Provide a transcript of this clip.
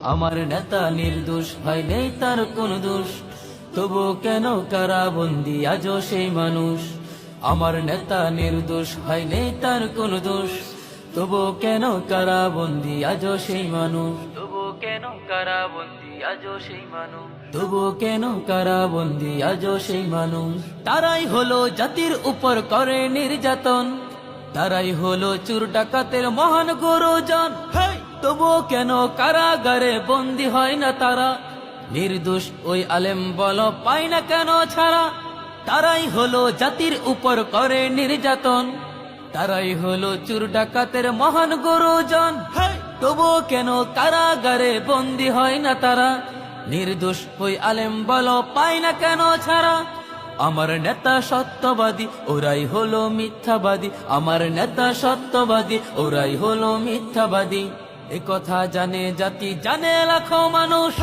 আমার নেতা নির্দোষ, হয় নেই তার কোন দোষ, তবু কেন কারাবন্দি আজও সেই মানুষ। আমার নেতা নির্দোষ, হয় নেই তার কোন দোষ, তবু কেন কারাবন্দি আজও সেই মানুষ। তবু কেন কারাবন্দি আজও সেই মানুষ। তবু কেন কারাবন্দি আজও সেই মানুষ। তারাই হলো জাতির উপর করে নির্যাতন, তারাই হলো চোর ডাকাতের মহান গুরুজন। তবু কেন কারাগারে বন্দী হয় না তারা, নির্দোষ ওই আলেম বলো পায় না কেন ছাড়া। তারাই হলো জাতির উপর করে নির্যাতন, তারাই হলো চোর ডাকাতের মহান গুরুজন। তবু কেন কারাগারে বন্দী হয় না তারা, নির্দোষ ওই আলেম বলো পায় না কেন ছাড়া। আমার নেতা সত্যবাদী, ওরাই হলো মিথ্যাবাদী। আমার নেতা সত্যবাদী, ওরাই হলো মিথ্যাবাদী। এ কথা জানে জাতি, জানে লাখো মানুষ।